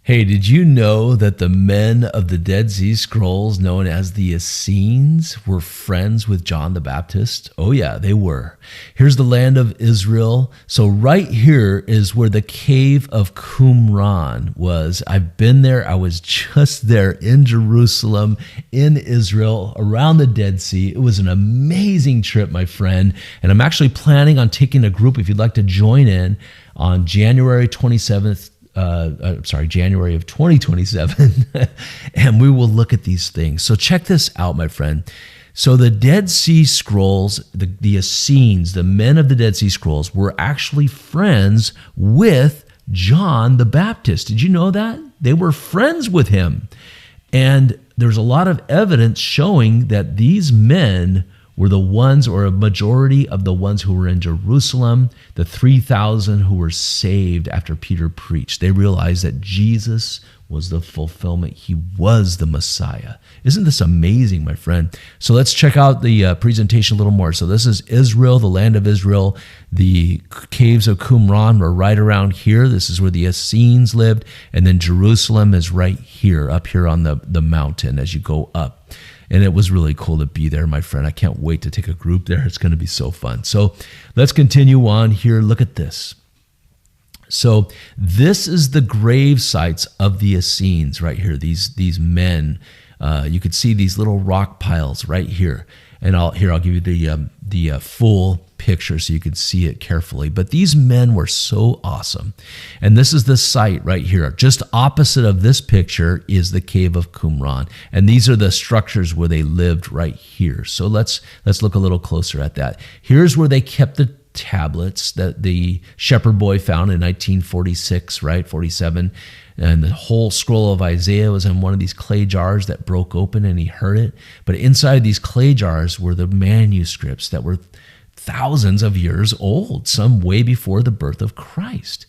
Hey, did you know that the men of the Dead Sea Scrolls, known as the Essenes, were friends with John the Baptist? Oh yeah, they were. Here's the land of Israel. So right here is where the cave of Qumran was. I've been there. I was just there in Jerusalem, in Israel, around the Dead Sea. It was an amazing trip, my friend. And I'm actually planning on taking a group, if you'd like to join in, on January 27th, January of 2027, and we will look at these things. So check this out, my friend. So the Dead Sea Scrolls, the Essenes, the men of the Dead Sea Scrolls, were actually friends with John the Baptist. Did you know that? They were friends with him. And there's a lot of evidence showing that these men were the ones, or a majority of the ones who were in Jerusalem, the 3,000 who were saved after Peter preached. They realized that Jesus was the fulfillment. He was the Messiah. Isn't this amazing, my friend? So let's check out the presentation a little more. So this is Israel, the land of Israel. The caves of Qumran were right around here. This is where the Essenes lived. And then Jerusalem is right here, up here on the mountain as you go up. And it was really cool to be there, my friend. I can't wait to take a group there. It's going to be so fun. So let's continue on here. Look at this. So this is the grave sites of the Essenes right here, these men. You could see these little rock piles right here. And I'll give you the full picture so you can see it carefully. But these men were so awesome. And this is the site right here. Just opposite of this picture is the cave of Qumran. And these are the structures where they lived right here. So let's look a little closer at that. Here's where they kept the tablets that the shepherd boy found in 1946, right? 47. And the whole scroll of Isaiah was in one of these clay jars that broke open, and he heard it. But inside these clay jars were the manuscripts that were thousands of years old, some way before the birth of Christ.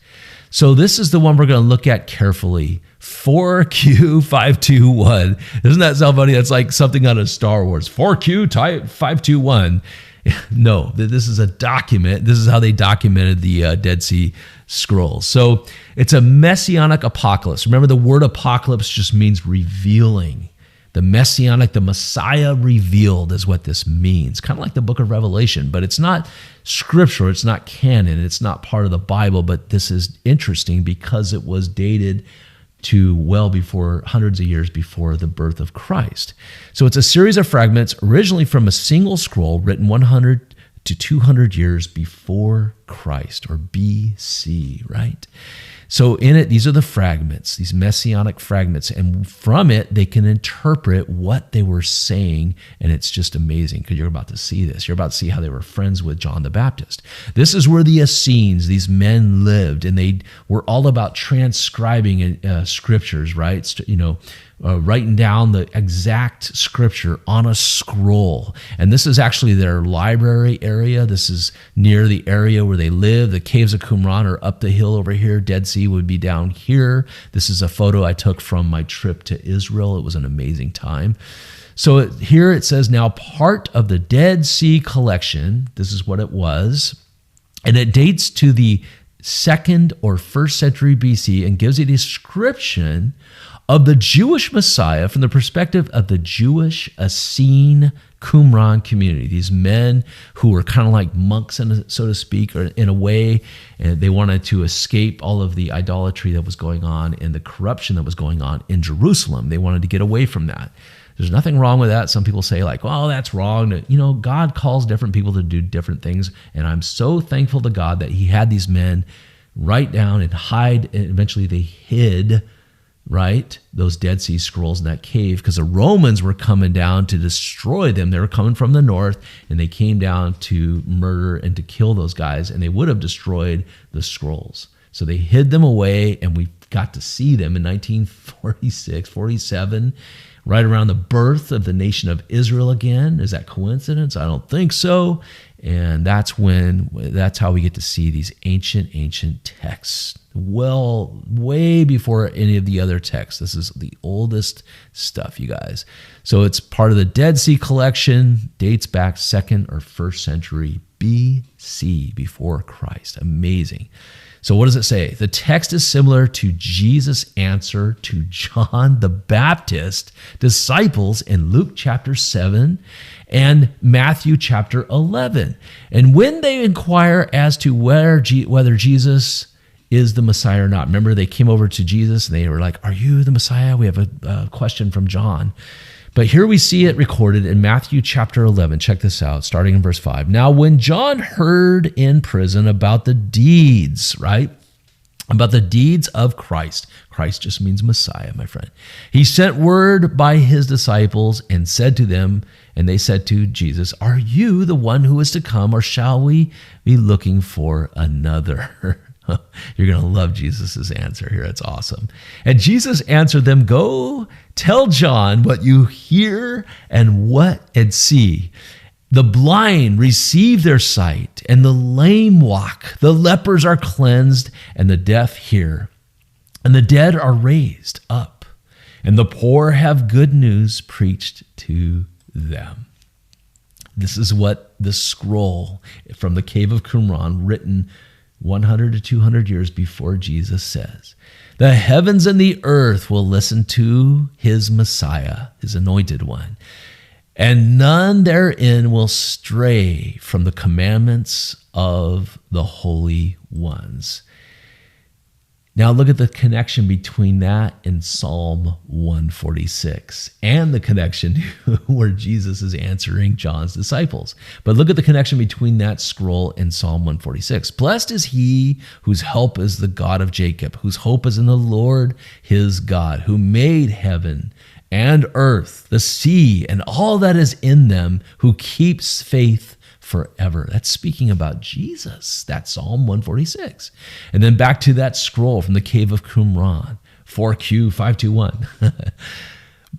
So this is the one we're going to look at carefully. 4Q521. Doesn't that sound funny? That's like something out of Star Wars. 4Q521. No, this is a document. This is how they documented the Dead Sea Scrolls. So it's a Messianic Apocalypse. Remember, the word apocalypse just means revealing. The Messianic, the Messiah revealed is what this means. Kind of like the book of Revelation, but it's not scriptural. It's not canon. It's not part of the Bible, but this is interesting because it was dated to well before, hundreds of years before the birth of Christ. So it's a series of fragments originally from a single scroll written 100 to 200 years before Christ, or BC, right? So in it, these are the fragments, these messianic fragments, and from it, they can interpret what they were saying, and it's just amazing because you're about to see this. You're about to see how they were friends with John the Baptist. This is where the Essenes, these men lived, and they were all about transcribing scriptures, right? Writing down the exact scripture on a scroll. And this is actually their library area. This is near the area where they live. The caves of Qumran are up the hill over here. Dead Sea would be down here. This is a photo I took from my trip to Israel. It was an amazing time. So here it says, now part of the Dead Sea collection. This is what it was. And it dates to the 2nd or 1st century BC and gives a description of the Jewish Messiah from the perspective of the Jewish Essene Qumran community. These men who were kind of like monks, so to speak, or in a way, and they wanted to escape all of the idolatry that was going on and the corruption that was going on in Jerusalem. They wanted to get away from that. There's nothing wrong with that. Some people say like, well, that's wrong. God calls different people to do different things. And I'm so thankful to God that he had these men write down and hide. And eventually they hid, right, those Dead Sea Scrolls in that cave, because the Romans were coming down to destroy them. They were coming from the north, and they came down to murder and to kill those guys, and they would have destroyed the scrolls. So they hid them away, and we got to see them in 1946, 47, right around the birth of the nation of Israel again. Is that coincidence? I don't think so. And that's how we get to see these ancient texts. Well, way before any of the other texts. This is the oldest stuff, you guys. So it's part of the Dead Sea collection, dates back 2nd or 1st century BC, before Christ. Amazing. So what does it say? The text is similar to Jesus' answer to John the Baptist disciples in Luke chapter 7 and Matthew chapter 11. And when they inquire as to whether Jesus is the Messiah or not, remember they came over to Jesus and they were like, "Are you the Messiah? We have a question from John." But here we see it recorded in Matthew chapter 11. Check this out, starting in verse 5. Now, when John heard in prison about the deeds, right? About the deeds of Christ. Christ just means Messiah, my friend. He sent word by his disciples and said to them, and they said to Jesus, "Are you the one who is to come, or shall we be looking for another?" You're going to love Jesus' answer here. It's awesome. And Jesus answered them, "Go tell John what you hear and see. The blind receive their sight, and the lame walk. The lepers are cleansed, and the deaf hear. And the dead are raised up, and the poor have good news preached to them." This is what the scroll from the cave of Qumran, written 100 to 200 years before Jesus, says. The heavens and the earth will listen to his Messiah, his anointed one, and none therein will stray from the commandments of the holy ones. Now look at the connection between that and Psalm 146 and the connection where Jesus is answering John's disciples. But look at the connection between that scroll and Psalm 146. Blessed is he whose help is the God of Jacob, whose hope is in the Lord his God, who made heaven and earth, the sea, and all that is in them, who keeps faith forever. That's speaking about Jesus. That's Psalm 146. And then back to that scroll from the cave of Qumran, 4Q521.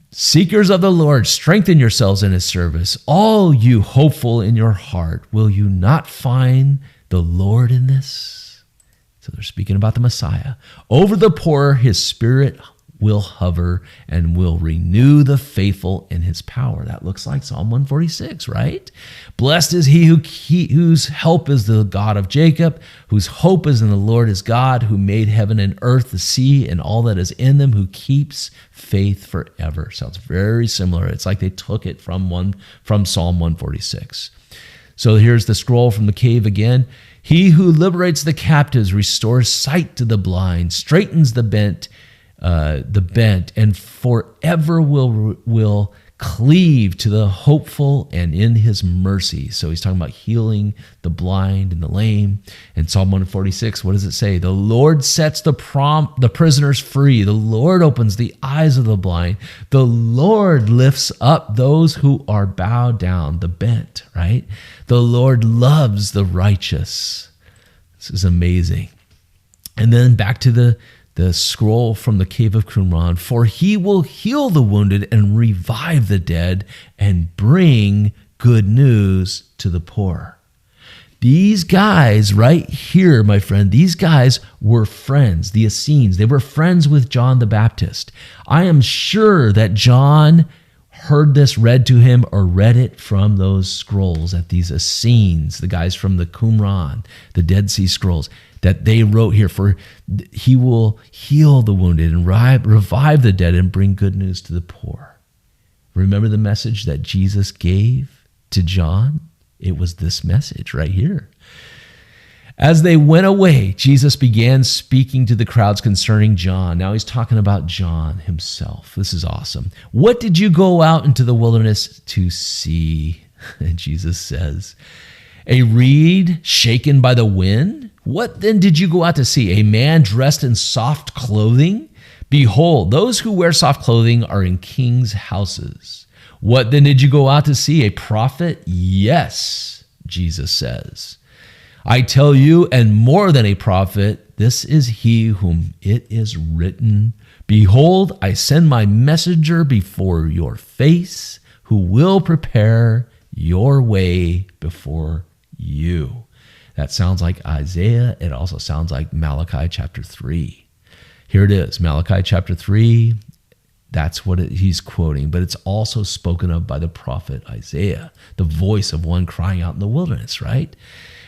Seekers of the Lord, strengthen yourselves in his service. All you hopeful in your heart, will you not find the Lord in this? So they're speaking about the Messiah. Over the poor, his spirit will hover and will renew the faithful in his power. That looks like Psalm 146, right? Blessed is he whose help is the God of Jacob, whose hope is in the Lord his God, who made heaven and earth, the sea, and all that is in them, who keeps faith forever. Sounds very similar. It's like they took it from Psalm 146. So here's the scroll from the cave again. He who liberates the captives, restores sight to the blind, straightens the bent, and forever will cleave to the hopeful and in his mercy. So he's talking about healing the blind and the lame. In Psalm 146, what does it say? The Lord sets the prisoners free. The Lord opens the eyes of the blind. The Lord lifts up those who are bowed down, the bent, right? The Lord loves the righteous. This is amazing. And then back to the scroll from the cave of Qumran. For he will heal the wounded and revive the dead and bring good news to the poor. These guys right here, my friend, these guys were friends, the Essenes. They were friends with John the Baptist. I am sure that John heard this read to him or read it from those scrolls that these Essenes, the guys from the Qumran, the Dead Sea Scrolls, that they wrote here. For he will heal the wounded and revive the dead and bring good news to the poor. Remember the message that Jesus gave to John? It was this message right here. As they went away, Jesus began speaking to the crowds concerning John. Now he's talking about John himself. This is awesome. What did you go out into the wilderness to see? And Jesus says, a reed shaken by the wind? What then did you go out to see? A man dressed in soft clothing? Behold, those who wear soft clothing are in kings' houses. What then did you go out to see? A prophet? Yes, Jesus says. I tell you, and more than a prophet, this is he whom it is written, behold, I send my messenger before your face, who will prepare your way before you. That sounds like Isaiah. It also sounds like Malachi chapter 3. Here it is, Malachi chapter 3. That's what he's quoting, but it's also spoken of by the prophet Isaiah, the voice of one crying out in the wilderness, right?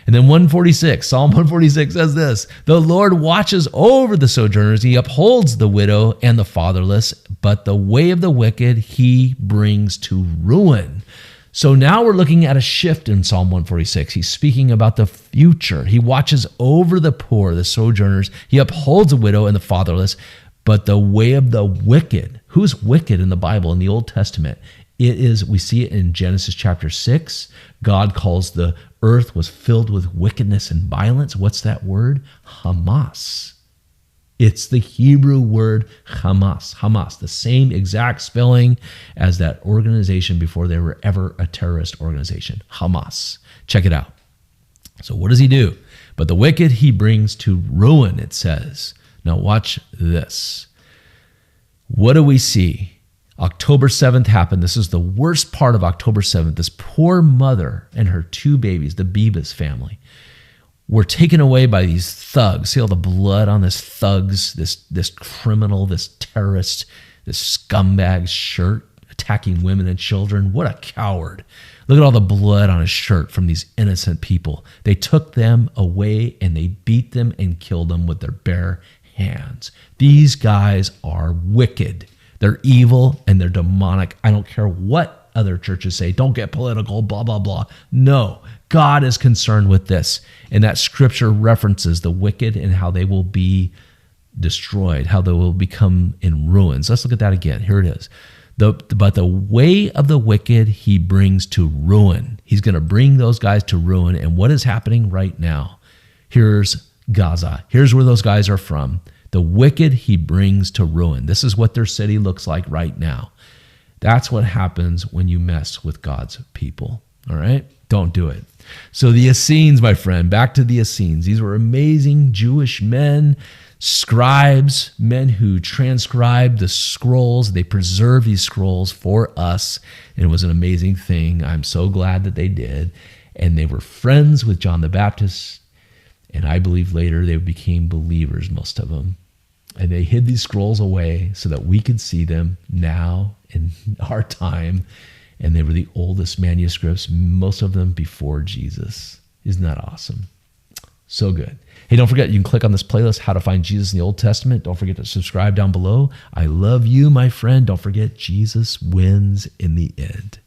And then 146, Psalm 146 says this: the Lord watches over the sojourners. He upholds the widow and the fatherless, but the way of the wicked he brings to ruin. So now we're looking at a shift in Psalm 146. He's speaking about the future. He watches over the poor, the sojourners. He upholds the widow and the fatherless, but the way of the wicked. Who's wicked in the Bible, in the Old Testament? It is, we see it in Genesis chapter 6. God calls the earth was filled with wickedness and violence. What's that word? Hamas. It's the Hebrew word Hamas. Hamas, the same exact spelling as that organization before they were ever a terrorist organization. Hamas. Check it out. So what does he do? But the wicked he brings to ruin, it says. Now watch this. What do we see? October 7th happened. This is the worst part of October 7th. This poor mother and her two babies, the Bibas family, were taken away by these thugs. See all the blood on this thugs, this criminal, this terrorist, this scumbag's shirt, attacking women and children. What a coward. Look at all the blood on his shirt from these innocent people. They took them away and they beat them and killed them with their bare hands. These guys are wicked. They're evil and they're demonic. I don't care what other churches say. Don't get political, blah, blah, blah. No, God is concerned with this. And that scripture references the wicked and how they will be destroyed, how they will become in ruins. Let's look at that again. Here it is. But the way of the wicked he brings to ruin. He's going to bring those guys to ruin. And what is happening right now? Here's Gaza. Here's where those guys are from. The wicked he brings to ruin. This is what their city looks like right now. That's what happens when you mess with God's people. All right? Don't do it. So the Essenes, my friend, back to the Essenes. These were amazing Jewish men, scribes, men who transcribed the scrolls. They preserved these scrolls for us. And it was an amazing thing. I'm so glad that they did. And they were friends with John the Baptist. And I believe later they became believers, most of them. And they hid these scrolls away so that we could see them now in our time. And they were the oldest manuscripts, most of them before Jesus. Isn't that awesome? So good. Hey, don't forget, you can click on this playlist, How to Find Jesus in the Old Testament. Don't forget to subscribe down below. I love you, my friend. Don't forget, Jesus wins in the end.